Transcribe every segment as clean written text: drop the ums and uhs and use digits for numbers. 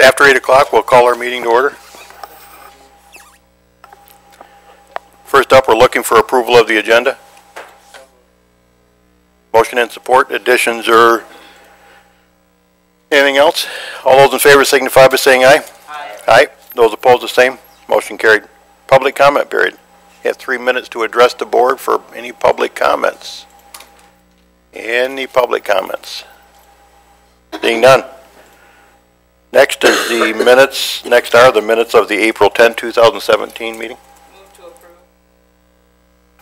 after 8 o'clock. We'll call our meeting to order. First up, we're looking for approval of the agenda. Motion and support, additions, or anything else? All those in favor signify by saying aye. Aye. Aye. Those opposed, the same. Motion carried. Public comment period. You have 3 minutes to address the board for any public comments. Any public comments? Seeing none. Next is the minutes. Next are the minutes of the April 10, 2017 meeting. Move to approve.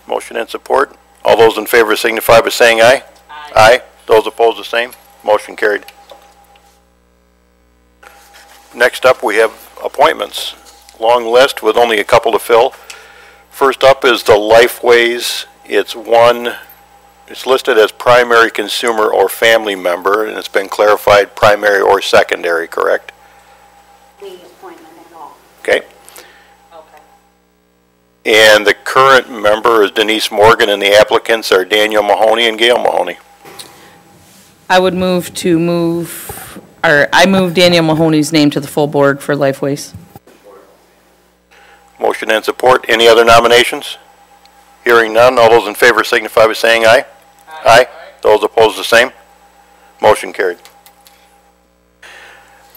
Motion and support. All those in favor signify by saying aye. Aye. Aye. Those opposed, the same. Motion carried. Next up, we have appointments. Long list with only a couple to fill. First up is the Lifeways. It's listed as primary consumer or family member, and it's been clarified primary or secondary, correct? The appointment at all. Okay. Okay. And the current member is Denise Morgan, and the applicants are Daniel Mahoney and Gail Mahoney. I would move I move Daniel Mahoney's name to the full board for Lifeways. Motion and support. Any other nominations? Hearing none, all those in favor signify by saying aye. Aye. Those opposed, the same. Motion carried.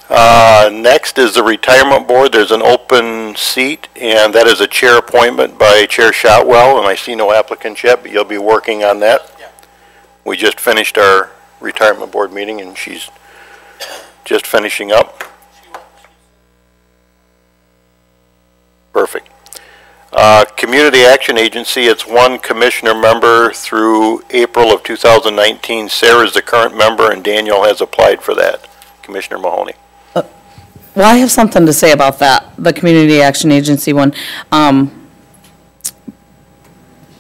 Next is the retirement board. There's an open seat, and that is a chair appointment by Chair Shotwell, and I see no applicants yet, but you'll be working on that. Yeah. We just finished our retirement board meeting, and she's just finishing up. Perfect. Community Action Agency, it's one commissioner member through April of 2019. Sarah is the current member, and Daniel has applied for that, Commissioner Mahoney. Well, I have something to say about that, the Community Action Agency one.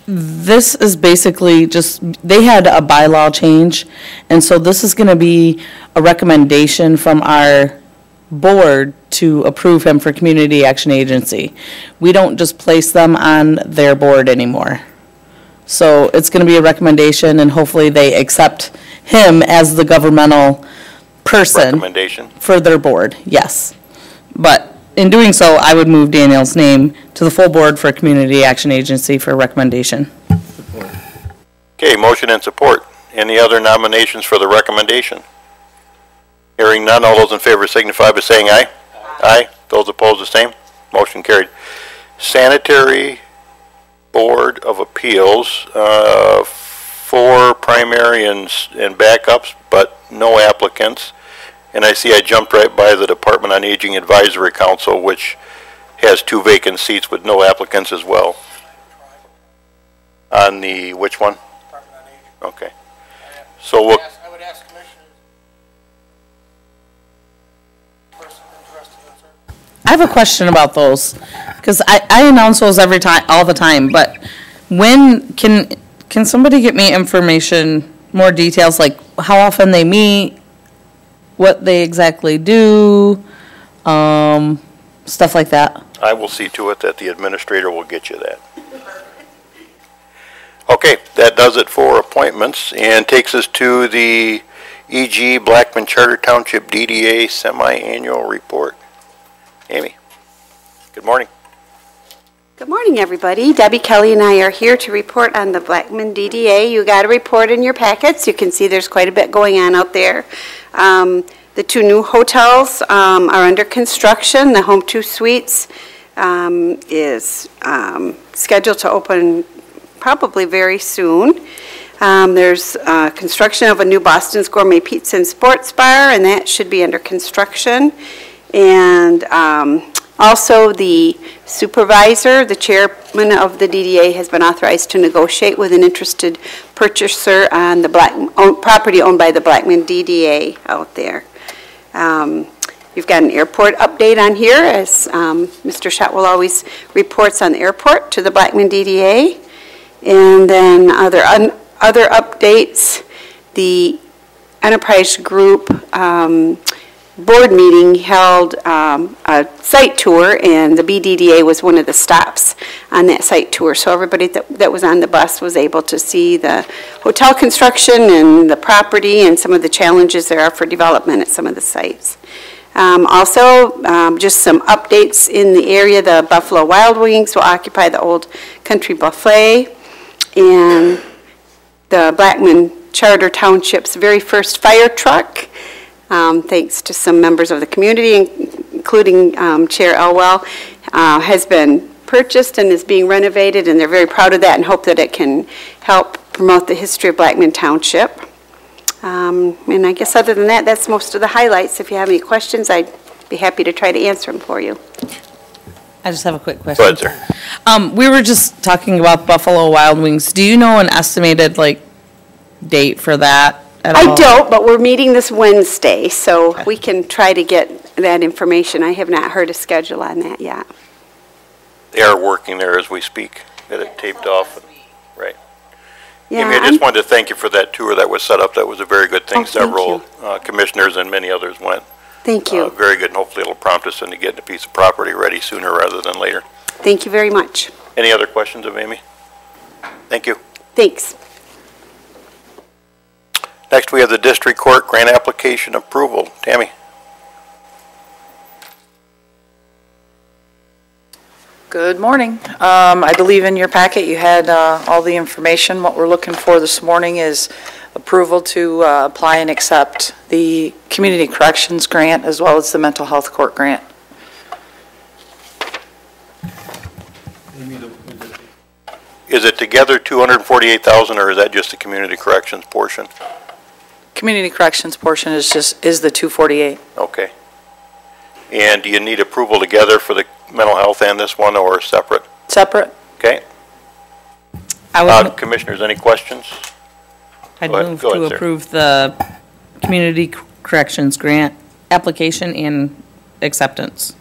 This is basically just, they had a bylaw change, and so this is going to be a recommendation from our board to approve him for Community Action Agency. We don't just place them on their board anymore. So it's going to be a recommendation, and hopefully they accept him as the governmental person Recommendation. for their board, yes. But in doing so, I would move Daniel's name to the full board for Community Action Agency for recommendation. Okay, motion and support. Any other nominations for the recommendation? Hearing none, all those in favor signify by saying aye. Aye. Those opposed, the same. Motion carried. Sanitary Board of Appeals, 4 primary and backups, but no applicants. And I see I jumped right by the Department on Aging Advisory Council, which has 2 vacant seats with no applicants as well. On the, which one? Department on Aging. Okay. So we'll, I would ask commissioners. Person interested in serving. I have a question about those, because I announce those every time, all the time, but when, can somebody get me information, more details, like how often they meet, what they exactly do, stuff like that? I will see to it that the administrator will get you that. Okay, that does it for appointments and takes us to the E.G. Blackman Charter Township DDA semi-annual report. Amy, good morning. Good morning, everybody. Debbie Kelly and I are here to report on the Blackman DDA. You got a report in your packets. You can see there's quite a bit going on out there. The 2 new hotels are under construction. The Home 2 Suites is scheduled to open probably very soon. There's construction of a new Boston's Gourmet Pizza and Sports Bar, and that should be under construction. And also the supervisor, the chairman of the DDA, has been authorized to negotiate with an interested purchaser on the property owned by the Blackman DDA out there. You've got an airport update on here, as Mr. Shotwell always reports on the airport to the Blackman DDA. And then other updates, the Enterprise Group board meeting held a site tour, and the BDDA was one of the stops on that site tour. So everybody that was on the bus was able to see the hotel construction and the property and some of the challenges there are for development at some of the sites. Also, just some updates in the area. The Buffalo Wild Wings will occupy the Old Country Buffet, and the Blackman Charter Township's very first fire truck, thanks to some members of the community, including Chair Elwell, has been purchased and is being renovated, and they're very proud of that and hope that it can help promote the history of Blackman Township. And I guess other than that, that's most of the highlights. If you have any questions, I'd be happy to try to answer them for you. I just have a quick question. Go ahead, sir. We were just talking about Buffalo Wild Wings. Do you know an estimated, date for that at all? I don't, but we're meeting this Wednesday, so we can try to get that information. I have not heard a schedule on that yet. They are working there as we speak, get it taped off. Right. Yeah, Amy, I just wanted to thank you for that tour that was set up. That was a very good thing. Oh, thank Several commissioners and many others went. Thank you. Very good, and hopefully it'll prompt us into getting a piece of property ready sooner rather than later. Thank you very much. Any other questions of Amy? Thank you. Thanks. Next, we have the district court grant application approval. Tammy? Good morning. I believe in your packet you had all the information. What we're looking for this morning is approval to apply and accept the Community Corrections Grant as well as the Mental Health Court Grant. Is it together 248,000, or is that just the community corrections portion? Community Corrections portion is the 248. Okay. And do you need approval together for the mental health and this one, or separate? Separate? Okay. Commissioners, any questions? I'd Go ahead. move Go ahead, to sir. approve the Community Corrections Grant application and acceptance.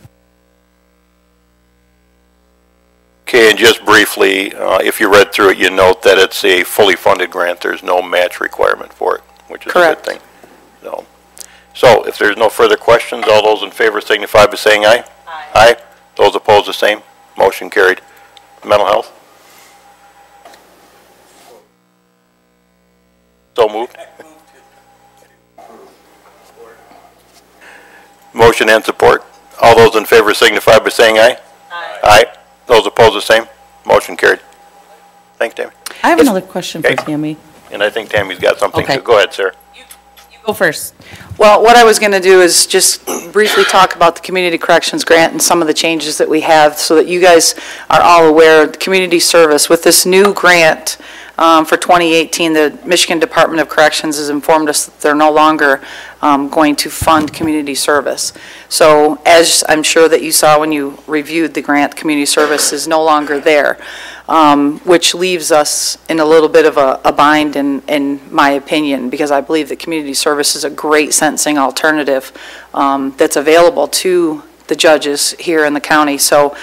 Okay, and just briefly, if you read through it, you note that it's a fully funded grant. There's no match requirement for it, which is Correct. a good thing. So if there's no further questions, all those in favor signify by saying aye. Aye. Aye. Those opposed, the same. Motion carried. Mental health? So moved. Motion and support. All those in favor signify by saying aye. Aye. Aye. Those opposed, the same. Motion carried. Thanks, Tammy. I have another question for Okay. Tammy. And I think Tammy's got something Okay. too. Go ahead, sir. You go first. Well, what I was going to do is just briefly talk about the Community Corrections Grant and some of the changes that we have so that you guys are all aware. The community service, with this new grant for 2018, the Michigan Department of Corrections has informed us that they're no longer going to fund community service. So as I'm sure that you saw when you reviewed the grant, community service is no longer there, which leaves us in a little bit of a bind in my opinion, because I believe that community service is a great sentencing alternative that's available to the judges here in the county. So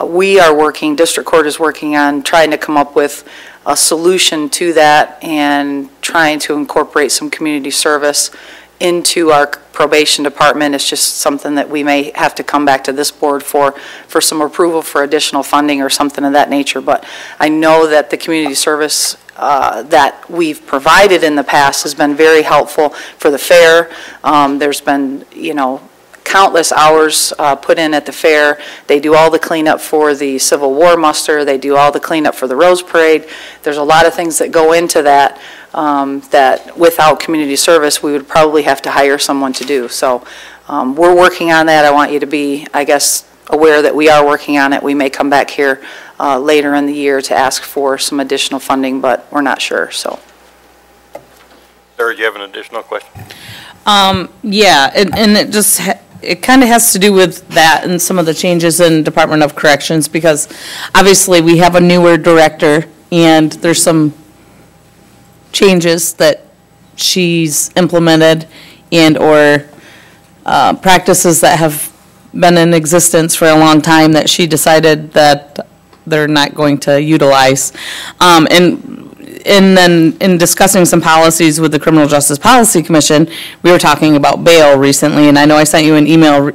we are working, district court is working on trying to come up with a solution to that and trying to incorporate some community service into our probation department. It's just something that we may have to come back to this board for some approval for additional funding or something of that nature. But I know that the community service that we've provided in the past has been very helpful for the fair. There's been, countless hours put in at the fair. They do all the cleanup for the Civil War muster. They do all the cleanup for the Rose Parade. There's a lot of things that go into that that without community service we would probably have to hire someone to do. So we're working on that. I want you to be, aware that we are working on it. We may come back here later in the year to ask for some additional funding, but we're not sure. So. Sir, do you have an additional question? Yeah, and it just, it kind of has to do with that and some of the changes in Department of Corrections, because obviously we have a newer director and there's some changes that she's implemented and/or practices that have been in existence for a long time that she decided that they're not going to utilize. And then in discussing some policies with the Criminal Justice Policy Commission, we were talking about bail recently, and I know I sent you an email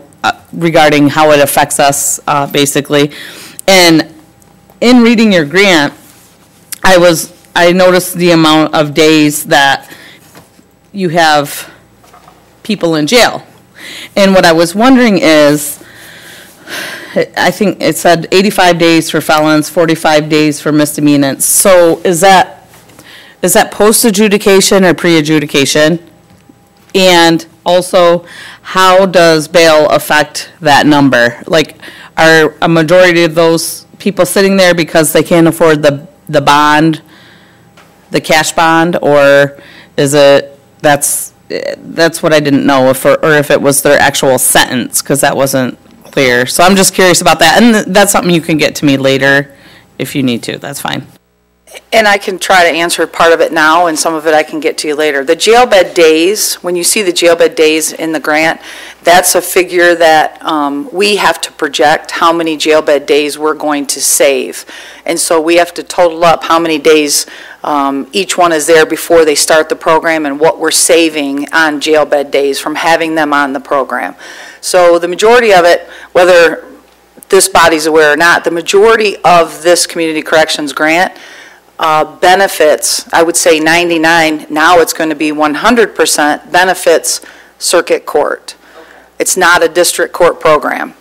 regarding how it affects us, basically. And in reading your grant, I noticed the amount of days that you have people in jail. And what I was wondering is, I think it said 85 days for felons, 45 days for misdemeanants. So is that post-adjudication or pre-adjudication? And also, how does bail affect that number? Like, are a majority of those people sitting there because they can't afford the bond, the cash bond, or is it, that's what I didn't know, or if it was their actual sentence, because that wasn't clear. So I'm just curious about that, and that's something you can get to me later if you need to, that's fine. And I can try to answer part of it now, and some of it I can get to you later. The jail bed days, when you see the jail bed days in the grant, that's a figure that we have to project how many jail bed days we're going to save. And so we have to total up how many days each one is there before they start the program and what we're saving on jail bed days from having them on the program. So the majority of it, whether this body's aware or not, the majority of this community corrections grant benefits, I would say 99, now it's going to be 100% benefits circuit court. It's not a district court program.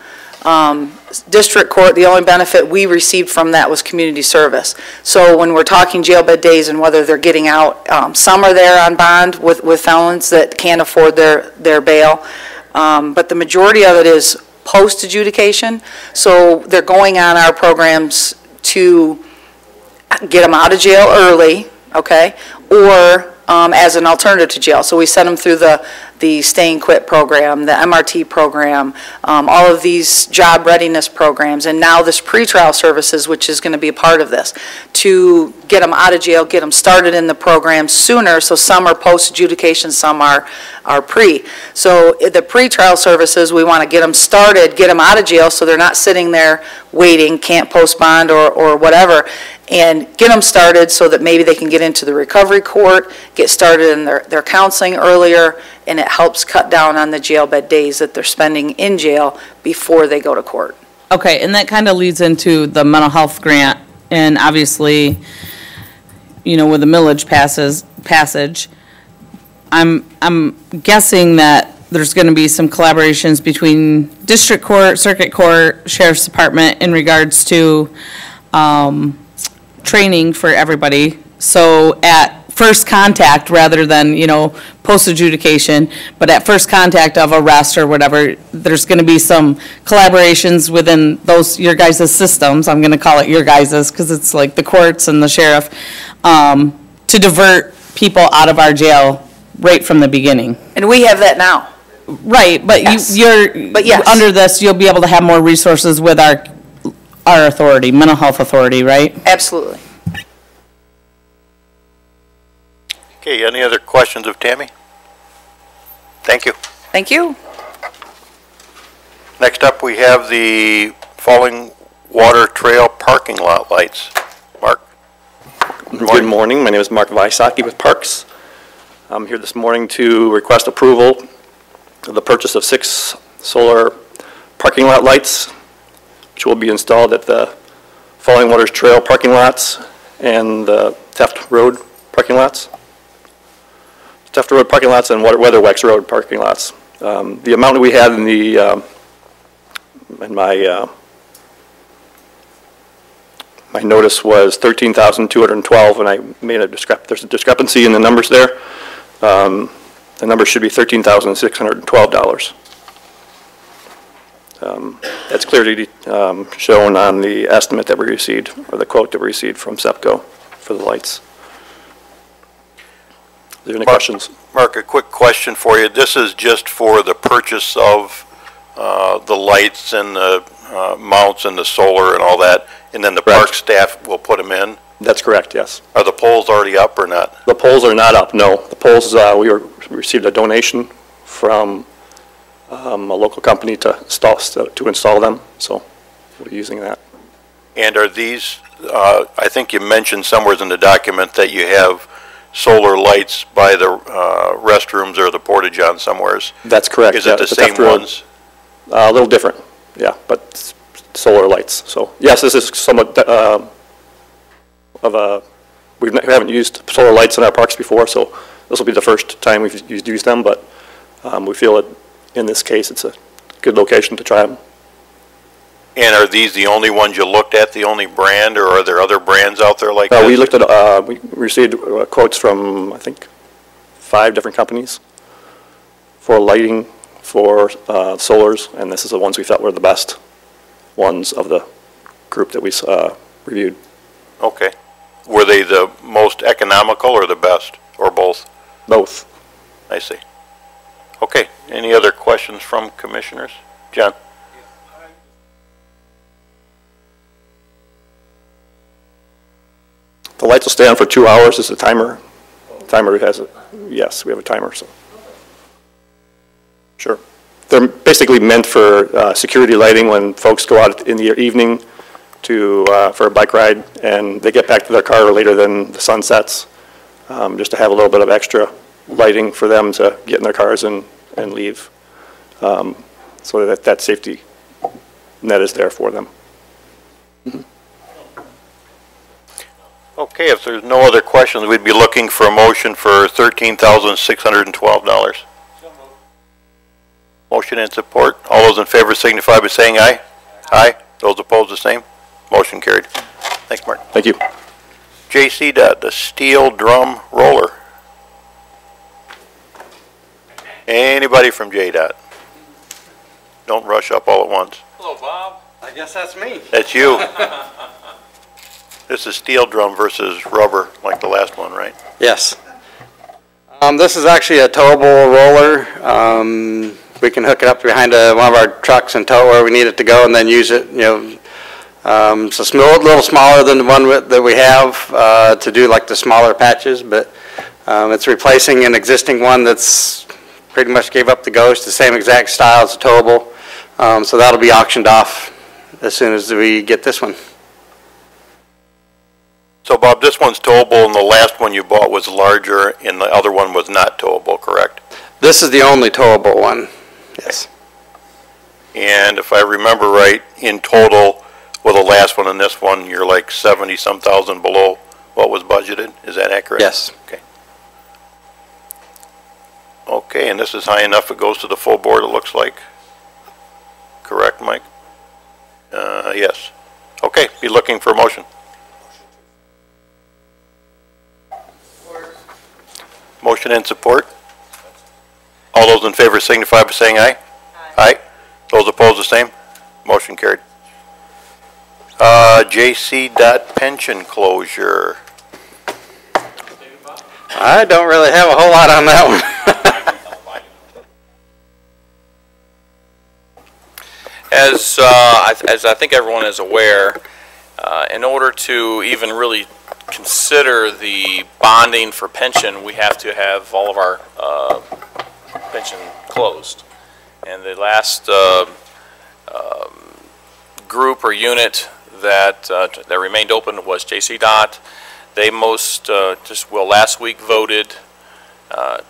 District court, the only benefit we received from that was community service. So when we're talking jail bed days and whether they're getting out, some are there on bond with felons that can't afford their bail, but the majority of it is post-adjudication. So they're going on our programs to get them out of jail early, okay, or as an alternative to jail. So we send them through the Stay and Quit program, the MRT program, all of these job readiness programs, and now this pretrial services, which is going to be a part of this, to get them out of jail, get them started in the program sooner. So some are post-adjudication, some are pre. So the pretrial services, we want to get them started, get them out of jail so they're not sitting there waiting, can't post bond or whatever, and get them started so that maybe they can get into the recovery court, get started in their counseling earlier, and it helps cut down on the jail bed days that they're spending in jail before they go to court. Okay, and that kind of leads into the mental health grant, and obviously, you know, with the millage passage, I'm guessing that there's going to be some collaborations between district court, circuit court, sheriff's department in regards to training for everybody. So at first contact, rather than, you know, post-adjudication, but at first contact of arrest or whatever, there's going to be some collaborations within those, your guys' systems, I'm going to call it your guys' because it's like the courts and the sheriff, to divert people out of our jail right from the beginning. And we have that now. Right, but Yes. but yes, under this, you'll be able to have more resources with our authority, mental health authority, right? Absolutely. Okay, any other questions of Tammy? Thank you. Thank you. Next up, we have the Falling Water Trail parking lot lights. Mark? Good morning. My name is Mark Wysocki with Parks. I'm here this morning to request approval of the purchase of 6 solar parking lot lights, which will be installed at the Falling Waters Trail parking lots and the Theft Road parking lots. Theft Road parking lots and Weatherwax Road parking lots. The amount that we had in the in my notice was $13,212, and I made there's a discrepancy in the numbers there. The number should be $13,612. That's clearly shown on the estimate that we received, or the quote that we received from SEPCO for the lights. Are there any questions? Mark, a quick question for you. This is just for the purchase of the lights and the mounts and the solar and all that, and then the park staff will put them in? That's correct, yes. Are the poles already up or not? The poles are not up, no. The poles, we received a donation from a local company to install them, so we're using that. And are these, I think you mentioned somewhere in the document that you have solar lights by the restrooms or the porta-john somewheres. That's correct. Is it the same ones? A little different, yeah, but solar lights. So yes, this is somewhat of a, we haven't used solar lights in our parks before, so this will be the first time we've used them, but we feel it in this case, it's a good location to try them. And are these the only ones you looked at, the only brand, or are there other brands out there like this? We looked at, we received quotes from, I think, 5 different companies for lighting, for solars, and this is the ones we felt were the best ones of the group that we reviewed. Okay. Were they the most economical or the best, or both? Both. I see. Okay. Any other questions from commissioners? John? The lights will stay on for 2 hours. It's a timer. Timer has it. Yes, we have a timer, so. Sure. They're basically meant for security lighting when folks go out in the evening to, for a bike ride, and they get back to their car later than the sun sets, just to have a little bit of extra lighting for them to get in their cars and leave, so that safety net is there for them. Okay, if there's no other questions, we'd be looking for a motion for $13,612. Motion and support. All those in favor signify by saying aye. Aye. Those opposed, the same. Motion carried. Thanks, Mark. Thank you. J.C. Dot, the steel drum roller. Anybody from J-Dot? Don't rush up all at once. Hello, Bob. I guess that's me. That's you. This is steel drum versus rubber, like the last one, right? Yes. This is actually a towable roller. We can hook it up behind one of our trucks and tow it where we need it to go, and then use it. It's a little smaller than the one that we have to do like the smaller patches, but it's replacing an existing one that's pretty much gave up the ghost. The same exact style as a towable, so that'll be auctioned off as soon as we get this one. So, Bob, this one's towable, and the last one you bought was larger, and the other one was not towable, correct? This is the only towable one. Yes. And if I remember right, in total, with the last one and this one, you're like 70-some thousand below what was budgeted. Is that accurate? Yes. Okay. Okay, and this is high enough it goes to the full board, it looks like. Correct, Mike? Yes. Okay, be looking for a motion. Motion and support. All those in favor signify by saying aye. Aye. Those opposed, the same. Motion carried. J.C. Dot pension closure. I don't really have a whole lot on that one. As I think everyone is aware, in order to even really consider the bonding for pension, we have to have all of our pension closed. And the last group or unit that remained open was J.C. Dot. They last week voted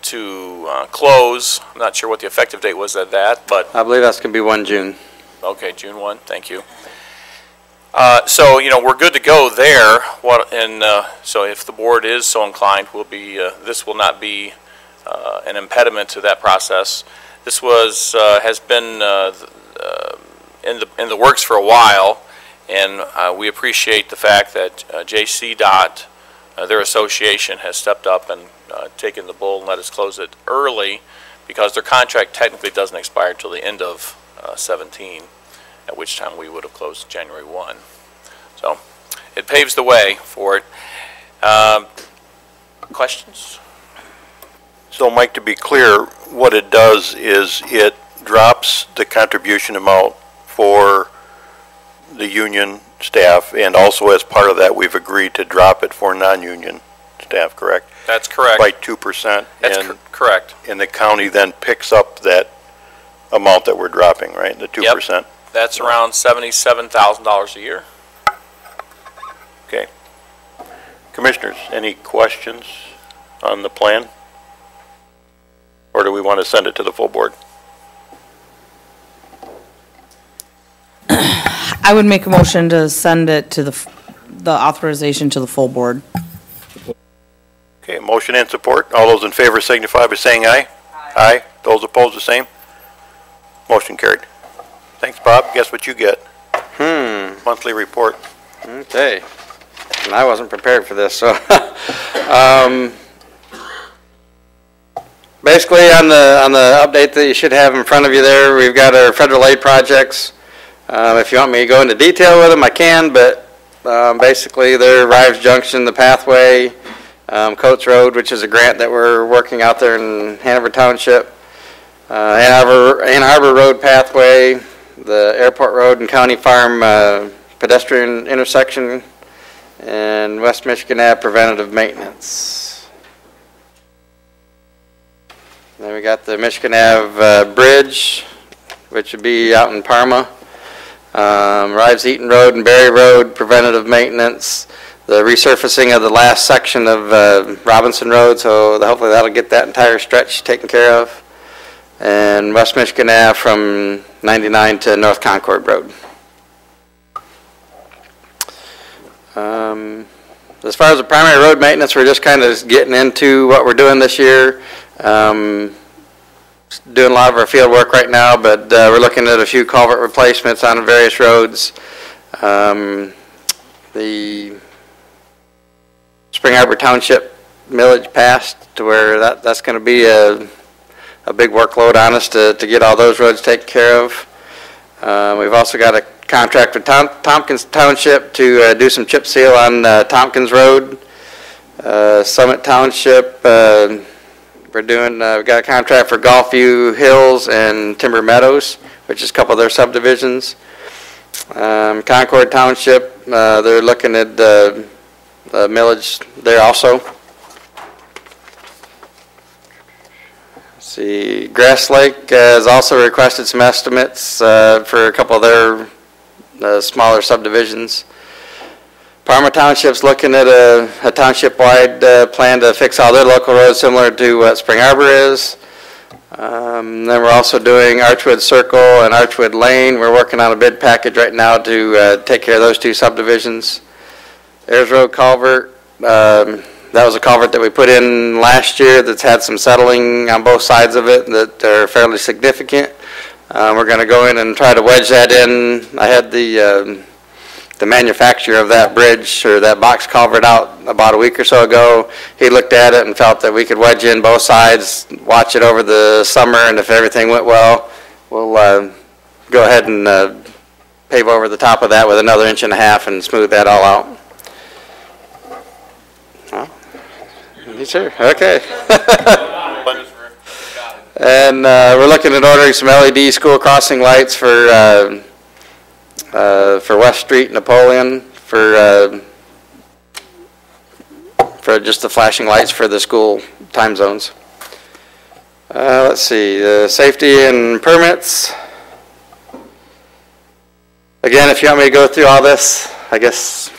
to close. I'm not sure what the effective date was at that, but I believe that's going to be 1 June. okay, June 1. Thank you. So we're good to go there. So if the board is so inclined, this will not be an impediment to that process. This has been in the works for a while, and we appreciate the fact that J.C. Dot, their association, has stepped up and taken the bull and let us close it early, because their contract technically doesn't expire until the end of 17, at which time we would have closed January 1. So it paves the way for it. Questions? So, Mike, to be clear, what it does is it drops the contribution amount for the union staff, and also as part of that, we've agreed to drop it for non-union staff, correct? That's correct. By 2%. That's correct. And the county then picks up that amount that we're dropping, right, the 2%? Yep. That's around $77,000 a year. Okay. Commissioners, any questions on the plan? Or do we want to send it to the full board? I would make a motion to send it to the authorization to the full board. Okay, motion and support. All those in favor signify by saying aye. Aye. Those opposed, the same. Motion carried. Thanks, Bob. Guess what you get? Monthly report. Okay. And I wasn't prepared for this, so. Basically, on the update that you should have in front of you there, we've got our federal aid projects. If you want me to go into detail with them, I can, but basically they're Rives Junction, the pathway, Coates Road, which is a grant that we're working out there in Hanover Township, Ann Arbor Road pathway, the Airport Road and County Farm pedestrian intersection, and West Michigan Ave preventative maintenance. Then we got the Michigan Ave bridge, which would be out in Parma. Rives Eaton Road and Berry Road preventative maintenance. The resurfacing of the last section of Robinson Road, so hopefully that'll get that entire stretch taken care of. And West Michigan Ave from 99 to North Concord Road. As far as the primary road maintenance, we're just kind of getting into what we're doing this year. Doing a lot of our field work right now, but we're looking at a few culvert replacements on various roads. The Spring Arbor Township millage passed to where that's going to be a big workload on us to get all those roads taken care of. We've also got a contract with Tompkins Township to do some chip seal on Tompkins Road. Summit Township, we've got a contract for Golfview Hills and Timber Meadows, which is a couple of their subdivisions. Concord Township, they're looking at the millage there also. See, Grass Lake has also requested some estimates for a couple of their smaller subdivisions. Parma Township's looking at a township-wide plan to fix all their local roads similar to what Spring Arbor is. Then we're also doing Archwood Circle and Archwood Lane. We're working on a bid package right now to take care of those two subdivisions. Ayers Road Culvert, that was a culvert that we put in last year that's had some settling on both sides of it that are fairly significant. We're going to go in and try to wedge that in. I had the manufacturer of that bridge or that box culvert out about a week or so ago. He looked at it and felt that we could wedge in both sides, watch it over the summer, and if everything went well, we'll go ahead and pave over the top of that with another 1.5 inches and smooth that all out. Sure. Okay. And we're looking at ordering some LED school crossing lights for West Street, Napoleon, for just the flashing lights for the school time zones. Let's see, safety and permits. Again, if you want me to go through all this, I guess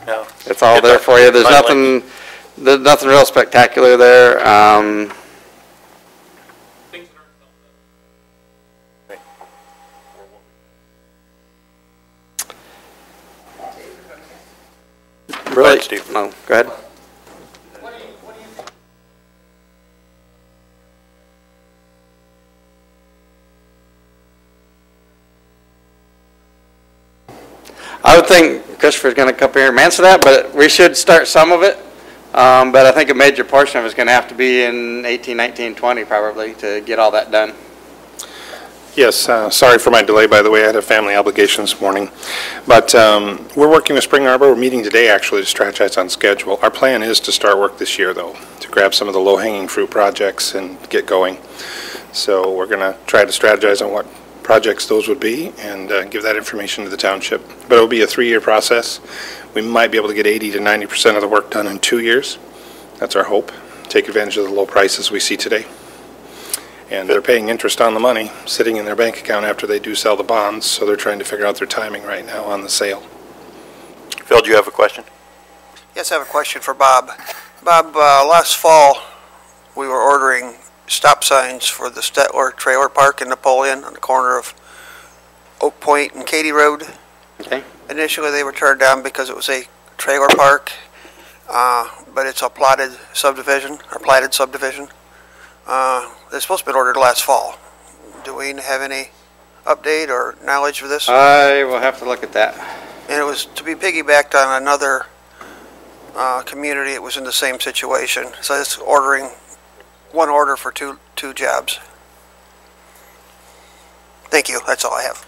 No. it's all there for you. There's nothing real spectacular there. Go ahead, Steve. No, go ahead. I would think Christopher's going to come here and answer that, but we should start some of it. But I think a major portion of it is going to have to be in 18, 19, 20 probably to get all that done. Yes, sorry for my delay, by the way. I had a family obligation this morning. But we're working with Spring Arbor. We're meeting today, actually, to strategize on schedule. Our plan is to start work this year, though, to grab some of the low-hanging fruit projects and get going. So we're going to try to strategize on what projects those would be and give that information to the township. But it'll be a 3-year process. We might be able to get 80 to 90% of the work done in 2 years. That's our hope. Take advantage of the low prices we see today. And they're paying interest on the money sitting in their bank account after they do sell the bonds, so they're trying to figure out their timing right now on the sale. Phil, do you have a question? Yes, I have a question for Bob. Bob, last fall, we were ordering stop signs for the Stetler Trailer Park in Napoleon on the corner of Oak Point and Katy Road. Okay. Initially, they were turned down because it was a trailer park, but it's a platted subdivision. They're supposed to be ordered last fall. Do we have any update or knowledge of this? I will have to look at that. And it was to be piggybacked on another community. It was in the same situation. So it's ordering one order for two jobs. Thank you. That's all I have.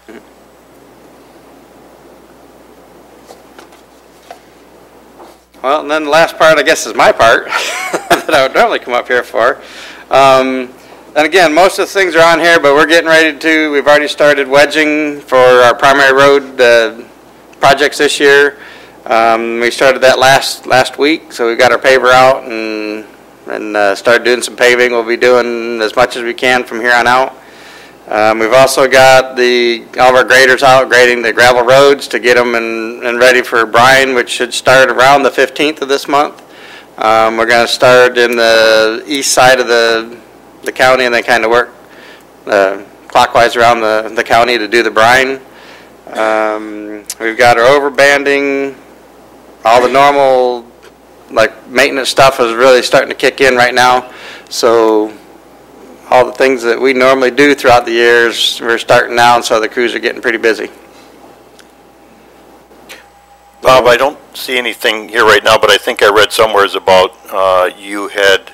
Well, and then the last part, I guess, is my part that I would normally come up here for. And again, most of the things are on here, but we're getting ready to, we've already started wedging for our primary road projects this year. We started that last week, so we've got our paver out and started doing some paving. We'll be doing as much as we can from here on out. We've also got all of our graders out grading the gravel roads to get them and ready for brine, which should start around the 15th of this month. We're going to start in the east side of the county and then kind of work clockwise around the county to do the brine. We've got our overbanding. All the normal maintenance stuff is really starting to kick in right now. So all the things that we normally do throughout the years, we're starting now, and so the crews are getting pretty busy. Bob, I don't see anything here right now, but I think I read somewhere about you had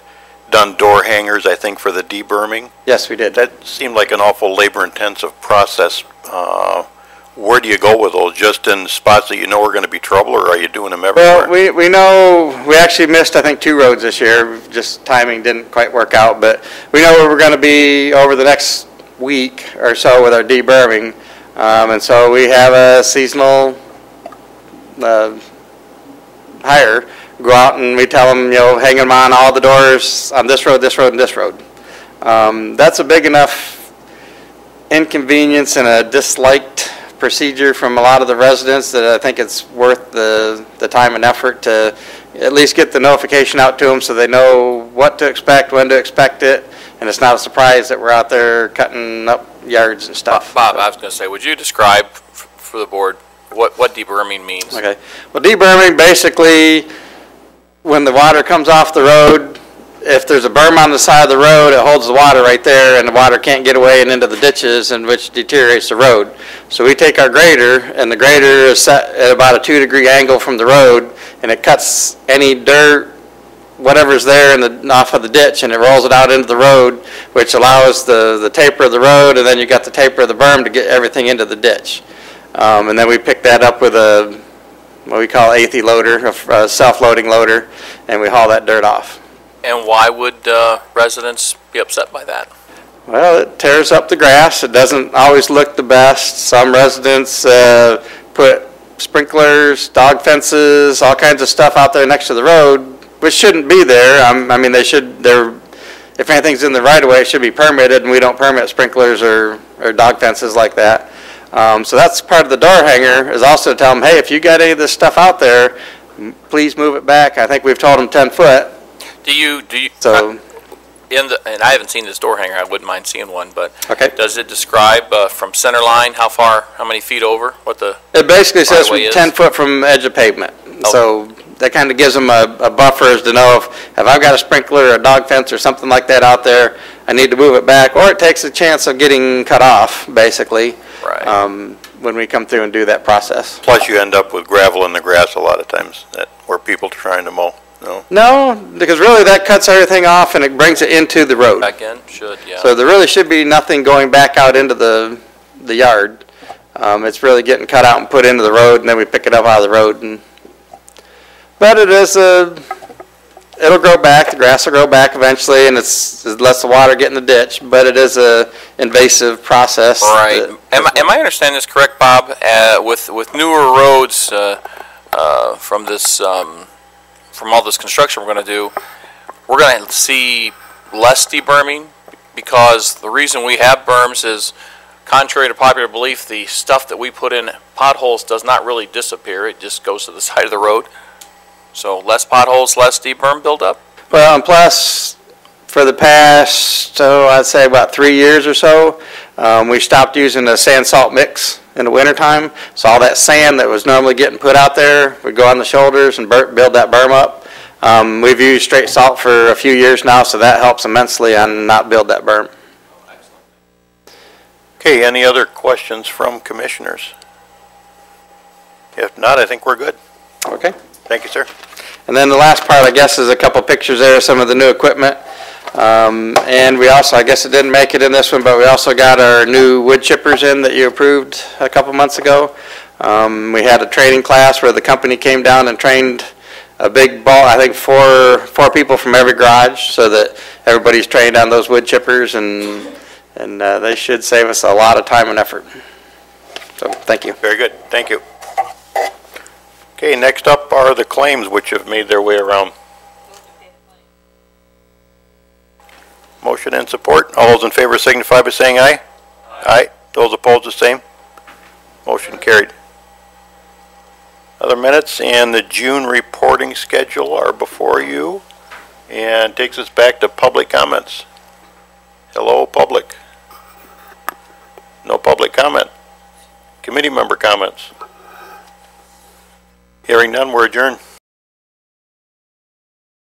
done door hangers, I think, for the deberming. Yes, we did. That seemed like an awful labor-intensive process. Where do you go with those? Just in spots that you know are going to be trouble, or are you doing them everywhere? Well, we know we actually missed, I think, 2 roads this year. Just timing didn't quite work out, but we know where we're going to be over the next week or so with our deberming. And so we have a seasonal hire. Go out and we tell them, hang them on all the doors on this road, this road, and this road. That's a big enough inconvenience and a disliked procedure from a lot of the residents that I think it's worth the time and effort to at least get the notification out to them so they know what to expect, when to expect it, and it's not a surprise that we're out there cutting up yards and stuff. Bob, I was going to say, would you describe for the board what deberming means? Okay. Well, deberming basically, when the water comes off the road, if there's a berm on the side of the road, it holds the water right there, and the water can't get away and into the ditches, and which deteriorates the road. So we take our grader, and the grader is set at about a 2-degree angle from the road, and it cuts any dirt, whatever's there off of the ditch, and it rolls it out into the road, which allows the taper of the road, and then you got the taper of the berm to get everything into the ditch. And then we pick that up with what we call ATHI loader, a self-loading loader, and we haul that dirt off. And why would residents be upset by that? Well, it tears up the grass. It doesn't always look the best. Some residents put sprinklers, dog fences, all kinds of stuff out there next to the road, which shouldn't be there. I mean, if anything's in the right of way, it should be permitted, and we don't permit sprinklers or dog fences like that. So that's part of the door hanger, is also to tell them, hey, if you got any of this stuff out there, please move it back. I think we've told them 10 foot. Do you? So, and I haven't seen this door hanger. I wouldn't mind seeing one, but okay. Does it describe from center line how many feet over? What the? It basically says 10 is? foot from edge of pavement. Oh. So that kind of gives them a buffer as to know if I've got a sprinkler or a dog fence or something like that out there, I need to move it back, or it takes a chance of getting cut off, basically. Right. When we come through and do that process. Plus you end up with gravel in the grass a lot of times where people are trying to mow. No, because really that cuts everything off and it brings it into the road. Back in? Should, yeah. So there really should be nothing going back out into the yard. It's really getting cut out and put into the road, and then we pick it up out of the road. But it is it'll grow back, the grass will grow back eventually, and it lets the water get in the ditch, but it is a invasive process. Right. Am I understanding this correct, Bob? With newer roads from this from all this construction we're going to do, we're going to see less deberming, because the reason we have berms is, contrary to popular belief, the stuff that we put in potholes does not really disappear. It just goes to the side of the road. So less potholes, less deberm buildup? Well, and plus, for the past, I'd say about 3 years or so, we stopped using the sand-salt mix in the wintertime. So all that sand that was normally getting put out there would go on the shoulders and build that berm up. We've used straight salt for a few years now, so that helps immensely on not build that berm. Okay, any other questions from commissioners? If not, I think we're good. Okay. Thank you, sir. And then the last part, I guess, is a couple pictures there of some of the new equipment. And we also, I guess it didn't make it in this one, but we also got our new wood chippers in that you approved a couple months ago. We had a training class where the company came down and trained a big ball, I think four people from every garage, so that everybody's trained on those wood chippers, and they should save us a lot of time and effort. So, thank you. Very good. Thank you. Okay, next up are the claims which have made their way around. Motion and support. All those in favor signify by saying aye. Aye. Those opposed, the same. Motion carried. Other minutes and the June reporting schedule are before you, and takes us back to public comments. Hello, public. No public comment. Committee member comments. Hearing none, we're adjourned.